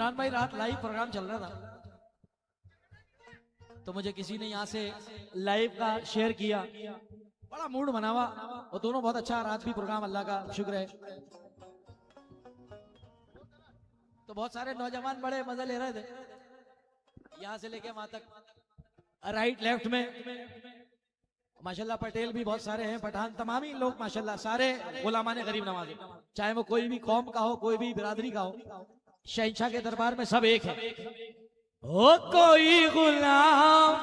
इमरान भाई रात live programme चल रहा था, तो मुझे किसी ने यहाँ से लाइव का शेयर किया, बड़ा मूड बना हुआ और दोनों बहुत अच्छा, रात भी प्रोग्राम अल्लाह का शुक्र है। तो बहुत सारे नौजवान बड़े मजे ले रहे थे, यहाँ से लेके वहां तक राइट लेफ्ट में माशाल्लाह पटेल भी बहुत सारे हैं, पठान तमाम ही लोग माशाल्लाह सारे गुलामाने गरीब नवाज़, चाहे वो कोई भी कौम का हो, कोई भी बिरादरी का हो, शहंशाह के दरबार में सब एक है। हो कोई गुलाम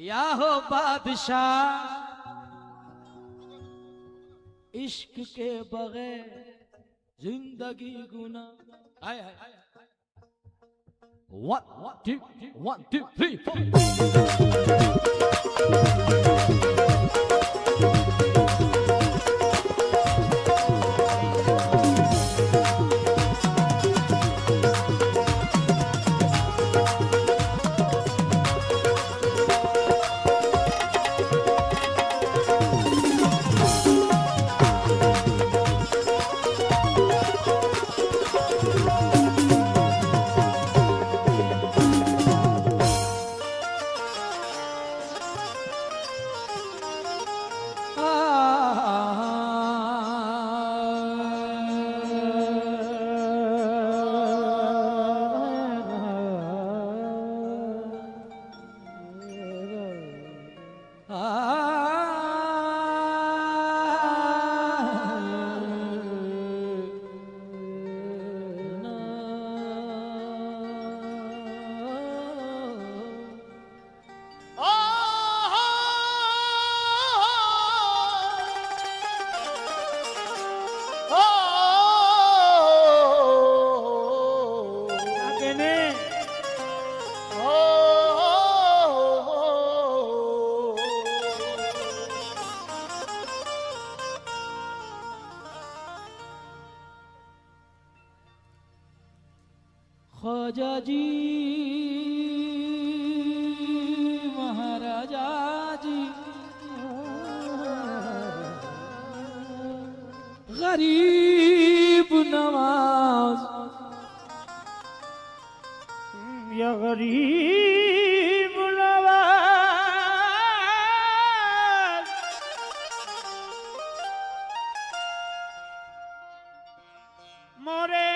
या हो बादशाह, इश्क के बगैर जिंदगी गुना। हाय हाय 1 2 1 2 3 4। ख्वाजा जी महाराजा जी गरीब नवाज या गरीब नवाज, मोरे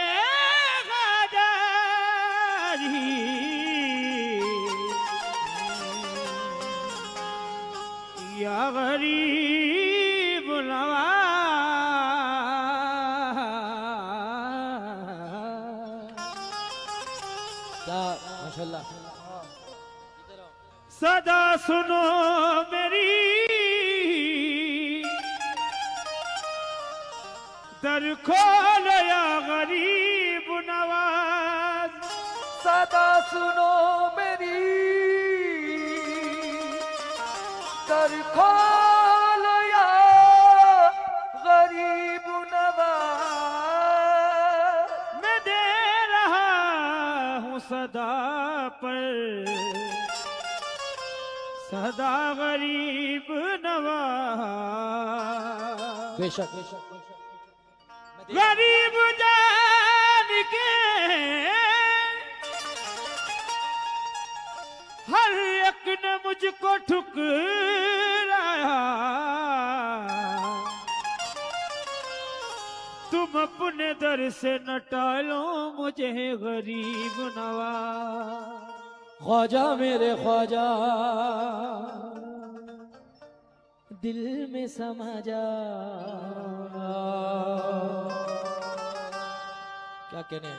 या गरीब माशाल्लाह। सदा सुनो मेरी दर खोल या गरीब नवाज, सदा सुनो मेरी दर खोल या गरीब नवाज, मैं दे रहा हूँ सदा पर सदा गरीब नवाज। बेशक बेशक गरीब जान के हर एक ने मुझको ठुकराया, तुम अपने दर से न टालो मुझे गरीब नवाज। ख्वाजा मेरे ख्वाजा दिल में समा जा, क्या कहने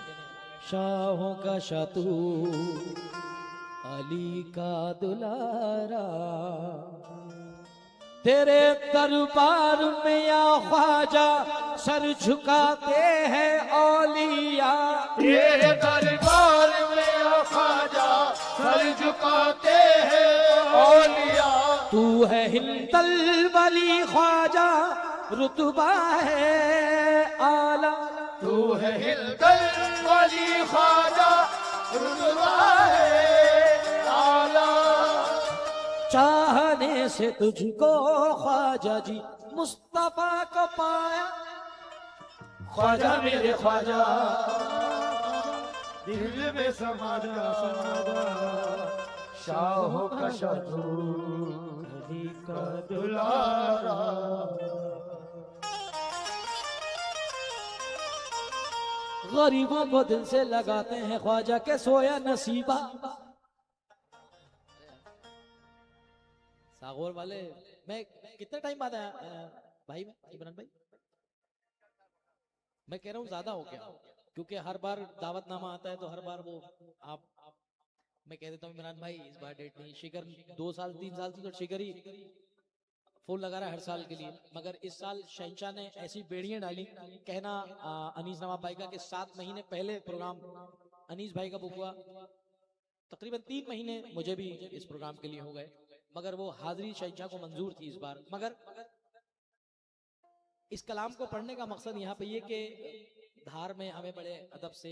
शाहों का शाह तू अली का दुलारा, तेरे दरबार में या ख्वाजा सर झुकाते हैं औलिया, तेरे दरबार में या ख्वाजा सर झुकाते हैं औलिया, तू है हिंदल वली ख्वाजा रुतबा है आला, तू है हिंदल वली ख्वाजा रुतबा है आला, चाहने से तुझको ख्वाजा जी मुस्तफा को पाया, ख्वाजा मेरे ख्वाजा दिल में समा जा शाहों का शादू अली का दुलारा। गरीबों को दिल से लगाते हैं ख्वाजा के सोया नसीबा। सागौर वाले मैं कितने टाइम बाद आया भाई इमरान भाई? मैं कह रहा हूँ ज्यादा हो गया, क्योंकि हर बार दावतनामा आता है तो हर बार वो आप मैं कह देता हूँ इमरान भाई इस बार डेट नहीं। शिखर 2 साल 3 साल से तो शिखर ही फोन लगा रहा है हर साल के लिए, मगर इस साल शहंशाह ने ऐसी बेड़ियां डाली। कहना अनीस नवाब भाई का कि 7 महीने पहले प्रोग्राम अनीस भाई का बुक हुआ, तकरीबन 3 महीने मुझे भी इस प्रोग्राम के लिए हो गए, मगर वो हाजिरी शहंशाह को मंजूर थी इस बार। मगर इस कलाम को पढ़ने का मकसद यहाँ पे ये कि धार में हमें बड़े अदब से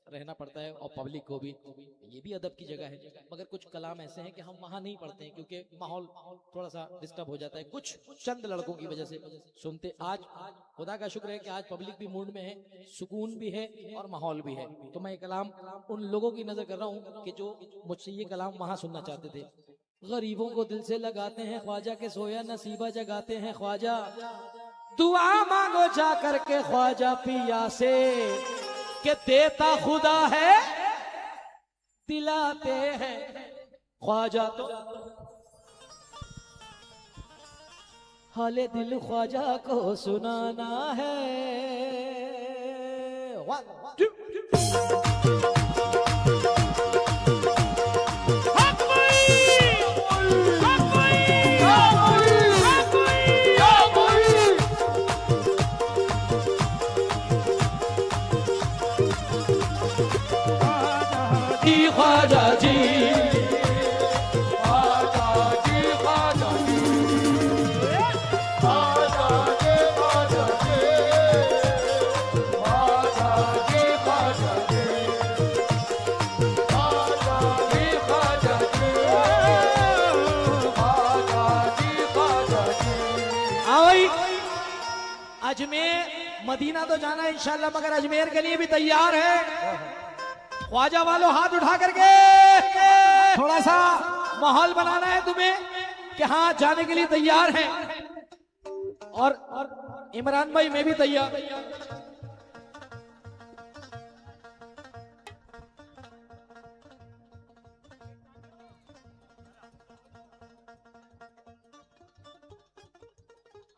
रहना पड़ता है और पब्लिक को भी, ये भी अदब की जगह है, मगर कुछ कलाम ऐसे हैं कि हम वहां नहीं पढ़ते हैं क्योंकि माहौल थोड़ा सा डिस्टर्ब हो जाता है, कुछ चंद लड़कों की वजह से सुनते। आज खुदा का शुक्र है कि आज पब्लिक भी मूड में है, सुकून भी है और माहौल भी है, तो मैं ये कलाम उन लोगों की नजर कर रहा हूँ कि जो मुझसे ये कलाम वहां सुनना चाहते थे। गरीबों को दिल से लगाते हैं ख्वाजा के सोया नसीबा जगाते हैं ख्वाजा, दुआ मांगो जा करके ख्वाजा पिया से के देता खुदा है दिलाते हैं ख्वाजा। तो हाले दिल ख्वाजा को सुनाना है। 1 2 ख्वाजा जी ख्वाजा जी ख्वाजा जी ख्वाजा जी ख्वाजा जी ख्वाजा जी ख्वाजा जी ख्वाजा जी ख्वाजा जी ख्वाजा जी ख्वाजा जी। आओ अजमेर मदीना तो जाना है इंशाल्लाह, मगर अजमेर के लिए भी तैयार है। ख्वाजा वालों हाथ उठा करके थोड़ा सा माहौल बनाना है तुम्हें कि हाँ जाने के लिए तैयार हैं, और इमरान भाई मैं भी तैयार।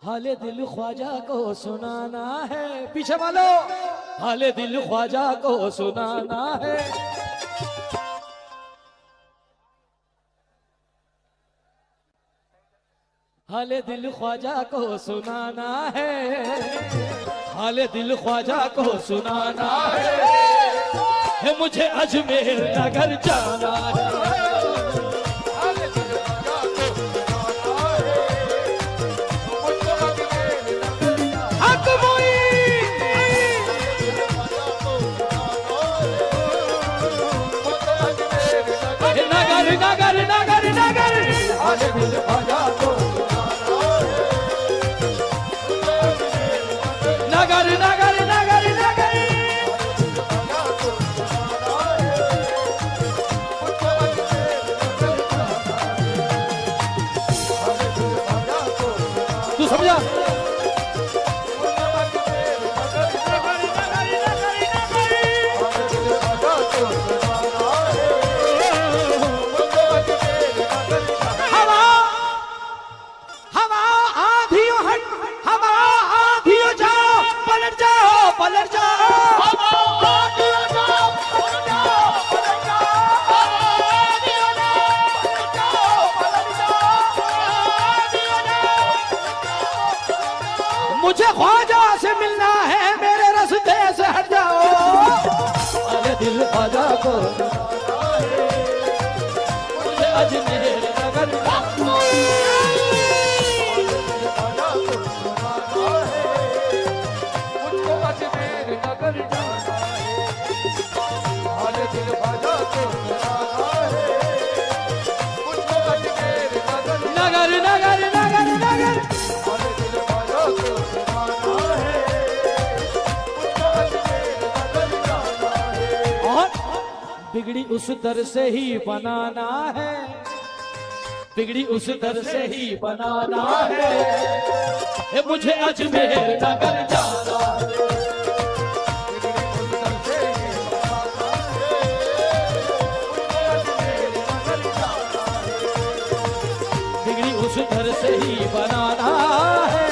हाले दिल ख्वाजा को सुनाना है, पीछे वालों हाले दिल ख्वाजा को सुनाना है। हाले दिल ख्वाजा को सुनाना है, हाले दिल ख्वाजा को सुनाना है, मुझे अजमेर नगर जाना है। नगर नगर नगर हाले दिल ख्वाजा को नगर नगर नगर नगर तू समझा? मुझे ख्वाजा से मिलना है, मेरे रास्ते से हट जाओ। अरे दिल ख्वाजा को मुझे अजमेर नगर मुझको अजमेर नगर जाना है। हाले दिल ख्वाजा को सुनाना है, मुझको अजमेर नगर नगर नगर नगर नगर हाले दिल ख्वाजा को सुनाना है। बिगड़ी उस दर से ही बनाना है, बिगड़ी उस दर से ही बनाना है, ये मुझे अजमेर नगर जाना है। बिगड़ी उस दर से ही बनाना है,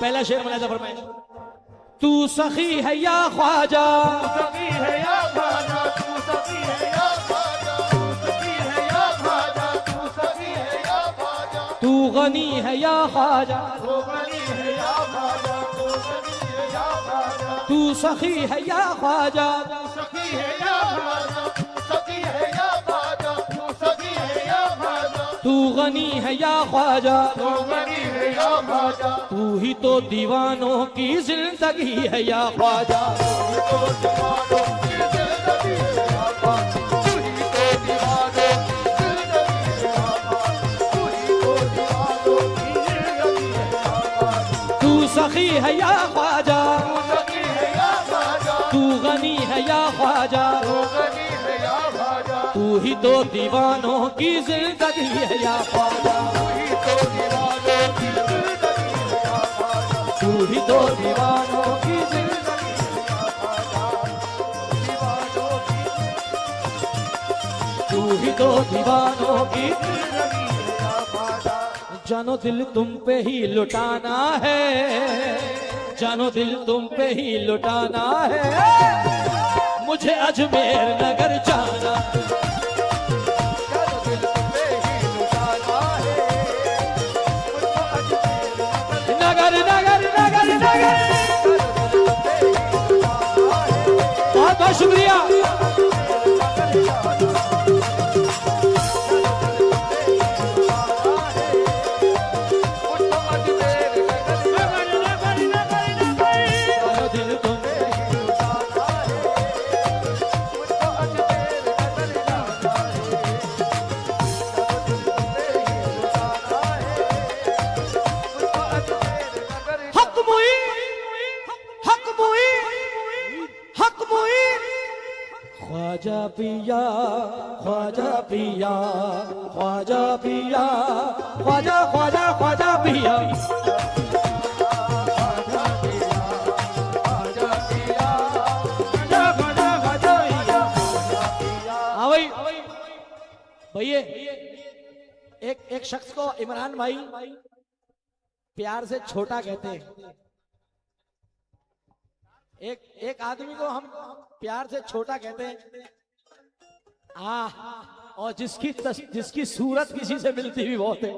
पहला शेर मलाजा फरमाए। तू सखी है या ख्वाजा, सखी है या ख्वाजा, तू सखी है या ख्वाजा, तू सखी है या ख्वाजा, तू सखी है या ख्वाजा, तू गनी है या ख्वाजा, तू गनी है या ख्वाजा, तू सखी है या ख्वाजा, तू सखी है या ख्वाजा, तू सखी है या ख्वाजा, तू सखी है या ख्वाजा, तू सखी है या ख्वाजा, तू गनी है या ख्वाजा, तू गनी है या ख्वाजा, तू ही तो दीवानों की जिंदगी है या ख्वाजा। तो दीवानों की जिंदगी है या ख्वाजा, तू ही तो दीवानों की जिंदगी है या ख्वाजा, तू ही तो दीवानों की जिंदगी है या ख्वाजा, तू सखी है या ख्वाजा, तू सखी है या ख्वाजा, तू गनी है या ख्वाजा, तू गनी है या ख्वाजा, तू ही तो दीवानों की जिंदगी है या ख्वाजा, तू ही तो दीवानों की जिंदगी है या ख्वाजा, तू ही तो दीवानों की जिंदगी। दीवानों की तू ही तो दीवानों की, जिंदगी है या ख्वाजा, जानो दिल तुम पे ही लुटाना है, जानो दिल तुम पे ही लुटाना है, मुझे अजमेर नगर जाना है। चलो दिल पे ही लुटाना है, मुझको अजमेर नगर नगर नगर नगर, बहुत बहुत शुक्रिया। जानो दिल तुम हक मुई, हक मुई, हक मुई, ख्वाजा पिया, ख्वाजा पिया, ख्वाजा पिया, ख्वाजा ख्वाजा ख्वाजा पिया। हाँ भाई भैया, एक शख्स को इमरान भाई प्यार से छोटा कहते हैं। एक आदमी को हम प्यार से छोटा कहते हैं, और जिसकी सूरत किसी से मिलती भी बहुत है।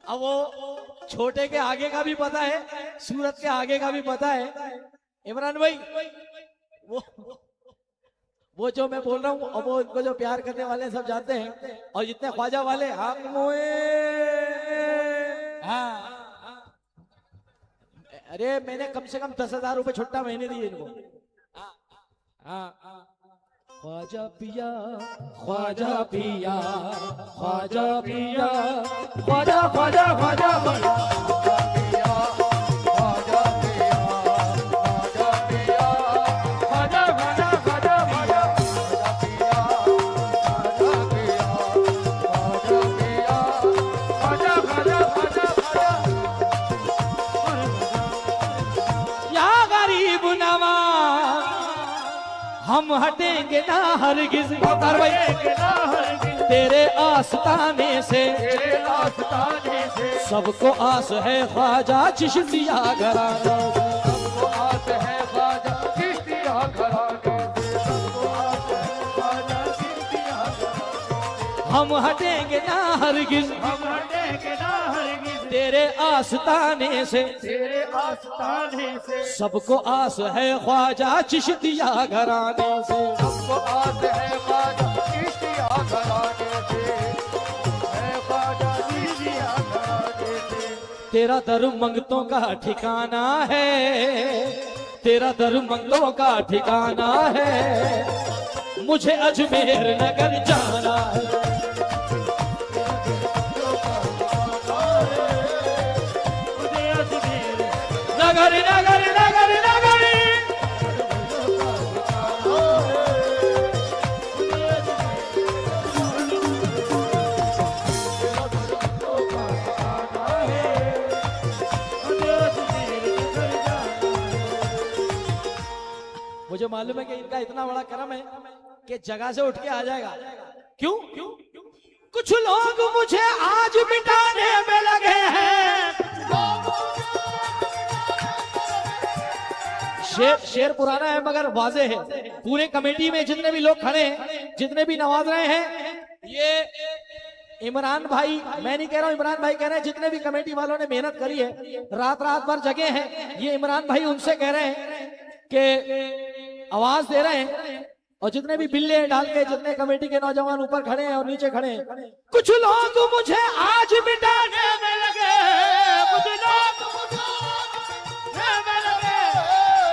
अब वो छोटे के आगे का भी पता है, सूरत के आगे का भी पता है। इमरान भाई वो जो मैं बोल रहा हूँ, और वो इनको जो प्यार करने वाले सब जानते हैं, और जितने ख्वाजा वाले अरे मैंने कम से कम 10,000 रुपए छुट्टा महीने दिए इनको। ख्वाजा पिया, ख्वाजा पिया, ख्वाजा पिया, ख्वाजा ख्वाजा ख्वाजा ख्वाजा। हम हटेंगे ना हरगिज, तेरे आस्ताने से, सबको आस है ख्वाजा चिश्तिया घराना, सबको आस है ख्वाजा चिश्तिया घराना, सबको आस है ख्वाजा चिश्तिया घराना। हम हटेंगे ना हरगिज, हम हटेंगे ना हरगिज, तेरे आस्ताने से, तेरे आस्ताने से, सबको आस है ख्वाजा चिश्तिया घराने से, सबको आस है ख्वाजा चिश्तिया घराने से, है ख्वाजा चिश्तिया घराने से। तेरा दर मंगतों का ठिकाना है, तेरा दर मंगतों का ठिकाना है, मुझे अजमेर नगर जाना है। नगर नगर नगर नगर मुझे मालूम है कि इनका इतना बड़ा कर्म है कि जगह से उठ के आ जाएगा। क्यों? कुछ लोग मुझे आज मिटाने में लगे हैं। शेर पुराना है मगर वाजे है। पूरे कमेटी में जितने भी लोग खड़े हैं, जितने भी नवाज रहे हैं, ये इमरान भाई, मैं नहीं कह रहा हूं, इमरान भाई कह रहे हैं जितने भी कमेटी वालों ने मेहनत करी है, रात रात भर जगे हैं, ये इमरान भाई उनसे कह रहे हैं कि आवाज दे रहे हैं। और जितने भी बिल्ले डाल के जितने कमेटी के नौजवान ऊपर खड़े हैं और नीचे खड़े हैं, कुछ लोग मुझे आज मिटाने में लगे हैं,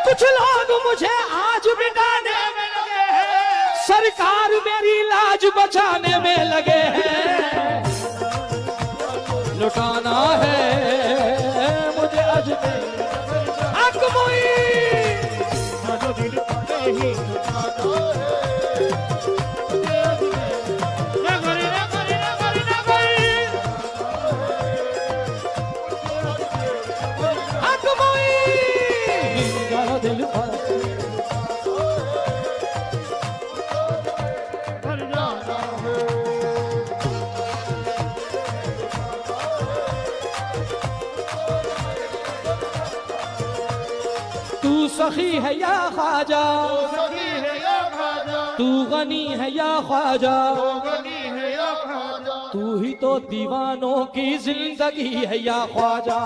कुछ लोग मुझे आज मिटाने में लगे हैं, सरकार मेरी लाज बचाने में लगे हैं। लुटाना है मुझे आज हक मोई तू सखी है या ख्वाजा, तू गनी है या ख्वाजा, तू ही तो दीवानों की जिंदगी है या ख्वाजा।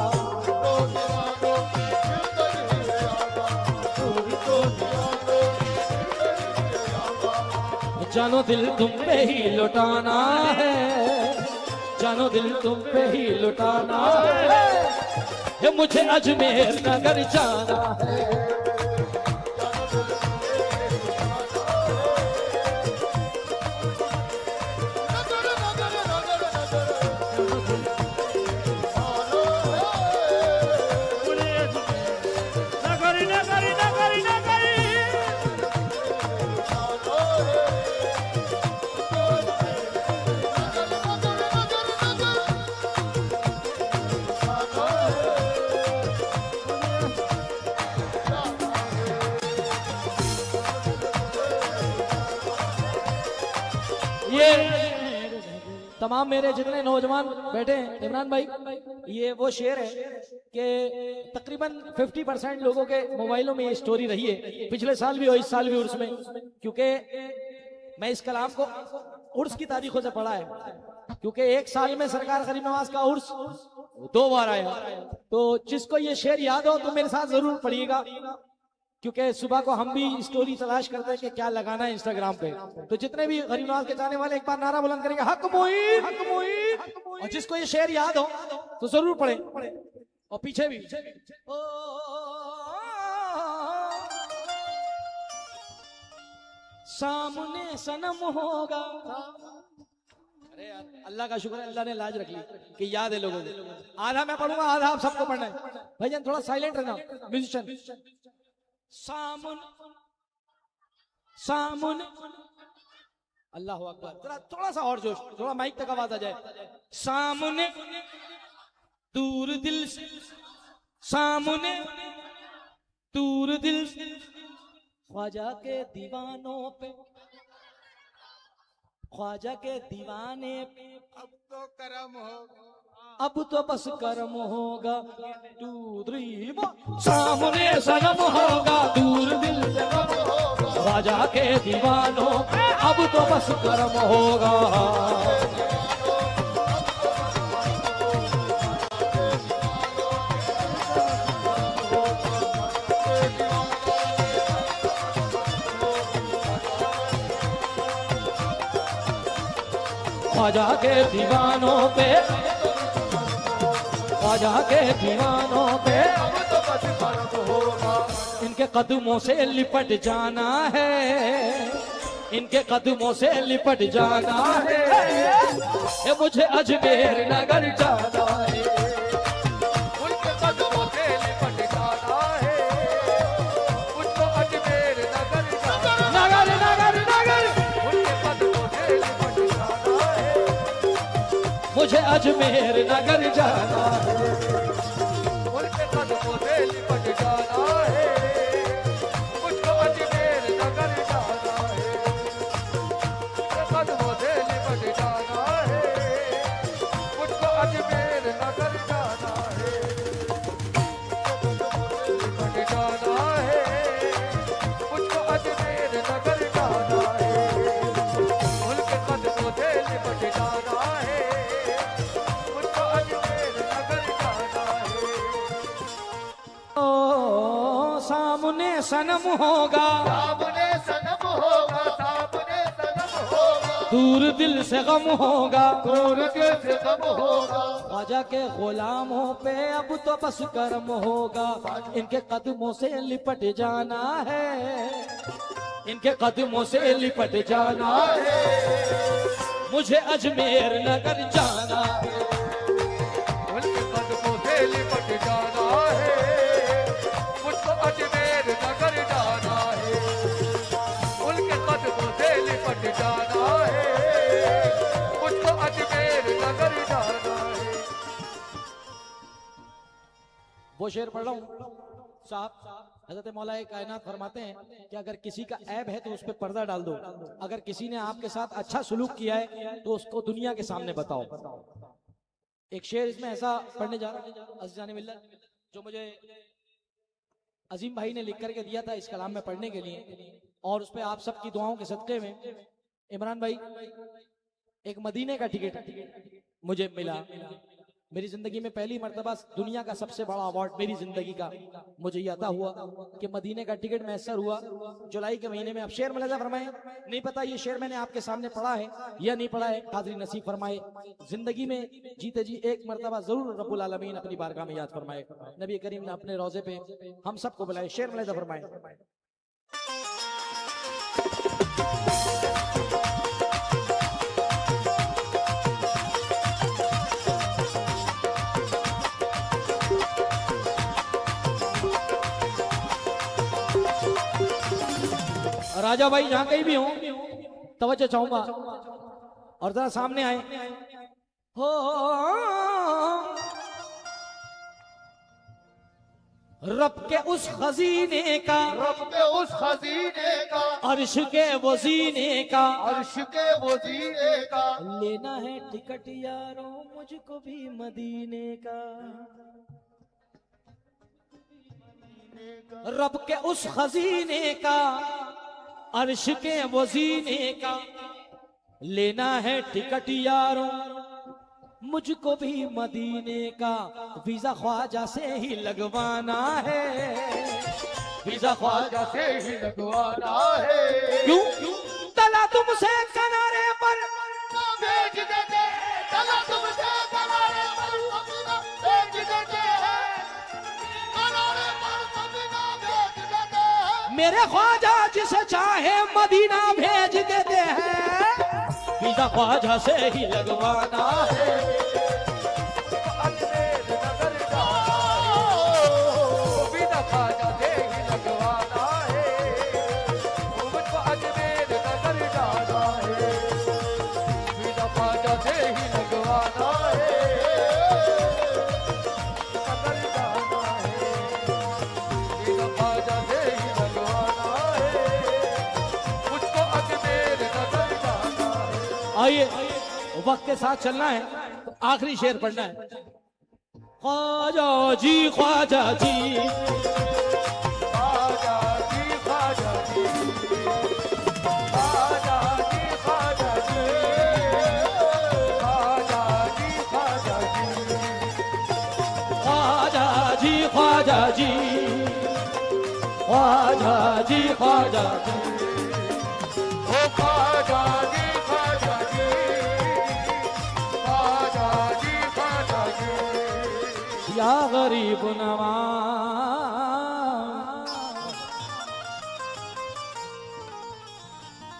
जानो दिल तुम पे ही लुटाना है, जानो दिल तुम पे ही लुटाना है, ये मुझे अजमेर नगर जाना है। तमाम मेरे जितने नौजवान बैठे हैं, इमरान भाई, ये वो शेर है कि तकरीबन 50% लोगों के मोबाइलों में ये स्टोरी रही है। पिछले साल भी हो, इस साल भी उर्स में, क्योंकि मैं इस कलाम को उर्स की तारीखों से पढ़ा है, क्योंकि एक साल में सरकार गरीब नवाज का उर्स 2 बार आया। तो जिसको ये शेर याद हो तो मेरे साथ जरूर पढ़िएगा, क्योंकि सुबह को हम भी स्टोरी तलाश करते हैं कि क्या लगाना है इंस्टाग्राम पे। तो जितने भी गरीब नवाज के चाहने वाले एक बार नारा बुलंद करेंगे, हक मोईन, हक मोईन। और जिसको ये शेर याद हो तो जरूर पढ़े। और पीछे भी सामने सनम होगा। अरे यार, अल्लाह का शुक्र है, अल्लाह ने लाज रख ली कि याद है लोगों को। आधा मैं पढ़ूंगा, आधा आप सबको पढ़ना है। भाईजान थोड़ा साइलेंट रहना, म्यूजिशियन। सामने सामने अल्लाह अकबर, जरा थोड़ा सा और जोश, थोड़ा माइक तक आवाज आ जाए। सामने दूर दिल से, सामने दूर दिल से, ख्वाजा के दीवानों पे, ख्वाजा के दीवाने पे अब तो करम होगा, अब तो बस कर्म होगा। 2 3 सामने सनम होगा, दूर दिल से गम होगा, ख्वाजा के दीवानों पे अब तो बस कर्म होगा। ख्वाजा के दीवानों पे, ख्वाजा के दीवानों पे इनके कदमों से लिपट जाना है, इनके कदमों से लिपट जाना है, ये मुझे अजमेर नगर जाना है, उनके कदमों से लिपट जाना अजमेर नगर जाना है। उनके कदमों से लिपट जाना है, मुझको अजमेर नगर जाना है। उनके कदमों से लिपट जाना है, मुझको अजमेर नगर जाना है। लिपट जाना है, मुझको अजमेर नगर जाना है। उनके कदमों से लिपट जाना है, मुझको अजमेर नगर जाना है। ओ सामने सनम होगा, सामने सनम होगा, सामने सनम होगा, दूर दिल से गम होगा, दूर दिल से गम होगा। ख्वाजा के गुलामों पे अब तो बस कर्म होगा। इनके कदमों से लिपट जाना है, इनके कदमों से लिपट जाना है, मुझे अजमेर नगर जाना है। उनके कदमों से लिपट जाना है, मुझको अजमेर नगर जाना है। उनके कदमों से लिपट जाना है, मुझको अजमेर नगर जाना है। वो शेर पढ़ रहा हूँ साहब। हजरत मौला कायनात फरमाते हैं कि अगर किसी का ऐब है तो उस पर पर्दा डाल दो, अगर किसी ने आपके साथ अच्छा सुलूक किया है तो उसको दुनिया के सामने बताओ। एक शेर इसमें ऐसा पढ़ने जा रहा हूँ अज़ीज़ान मिल्लत, जो मुझे अजीम भाई ने लिख करके दिया था इस कलाम में पढ़ने के लिए, और उस पर आप सबकी दुआओं के सदक़े में इमरान भाई एक मदीने का टिकट मुझे मिला। मेरी जिंदगी में पहली मर्तबा दुनिया का सबसे बड़ा अवार्ड मेरी जिंदगी का मुझे ये अता हुआ कि मदीने का टिकट मैसर हुआ जुलाई के महीने में। अब शेर मुलाजा फरमाए, नहीं पता ये शेर मैंने आपके सामने पढ़ा है या नहीं पढ़ा है, हाज़िरी नसीब फरमाए। जिंदगी में जीते जी एक मर्तबा जरूर रब्बुल आलमीन अपनी बारगाह में याद फरमाए, नबी करीम ने अपने रोजे पे हम सबको बुलाए। शेर मुलाजा फरमाए। राजा भाई जहां कहीं भी हो तवज्जो चाहूंगा और जरा सामने आए। हो रब के उस खजीने का, रब के उस खजीने का, अर्श के वजीने का, अर्श के वजीने का, लेना है टिकट यारों मुझको भी मदीने का। रब के उस खजीने का, अर्श के वजीने का, लेना है टिकट यारों मुझको भी मदीने का। वीजा ख्वाजा से ही लगवाना है, वीजा ख्वाजा से ही लगवाना है। क्यों तला तुमसे किनारे पर भेज देते, चला तुमसे किनारे पर सपना भेज देते हैं, किनारे पर सपना भेज देते हैं। मेरे ख्वाजा जिसे चाहे मदीना भेज देते हैं, वीजा ख्वाजा से ही लगवाना है। अजमेर नगर जाना है, वीजा ख्वाजा से ही लगवाना है, मुझको अजमेर नगर जाना है, वीजा ख्वाजा से ही लगवाना है, नगर जाना है, वीजा ख्वाजा से ही लगवाना है, मुझको अजमेर नगर जाना है। आइए वक्त के साथ चलना है तो आखिरी शेर पढ़ना है। ख्वाजा जी ख्वाजा जी, ख्वाजा जी ख्वाजा जी, ख्वाजा जी ख्वाजा जी, ख्वाजा जी ख्वाजा जी, ख्वाजा जी ख्वाजा जी, ख्वाजा जी ख्वाजा जी, ओ ख्वाजा जी ख्वाजा जी, ख्वाजा जी ख्वाजा जी, या गरीब नवाज।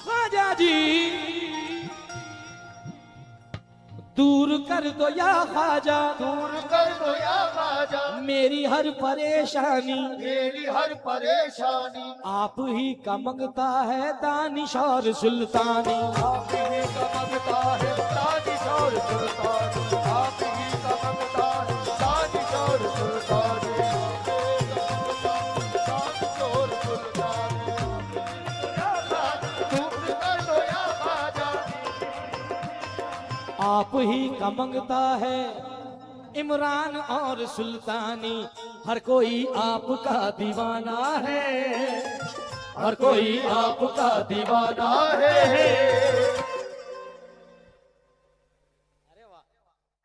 ख्वाजा जी दूर कर दो या ख्वाजा, दूर कर दो या ख्वाजा मेरी हर परेशानी, मेरी हर परेशानी, आप ही का मंगता है दानिश और सुल्तानी। आप ही का मंगता है दानिश और सुल्तानी। आप ही का मंगता है इमरान और सुल्तानी, हर कोई आपका दीवाना है, हर कोई आपका दीवाना है।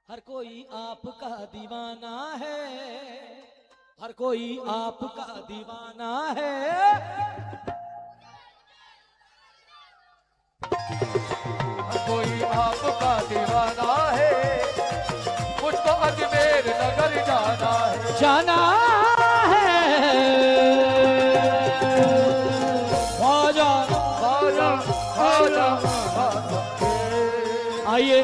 हर कोई आपका दीवाना है, हर कोई आपका दीवाना है। हर कोई आपका दीवाना है, मुझको अजमेर नगर जाना है। जाना है ख्वाजा ख्वाजा ख्वाजा ख्वाजा। आइए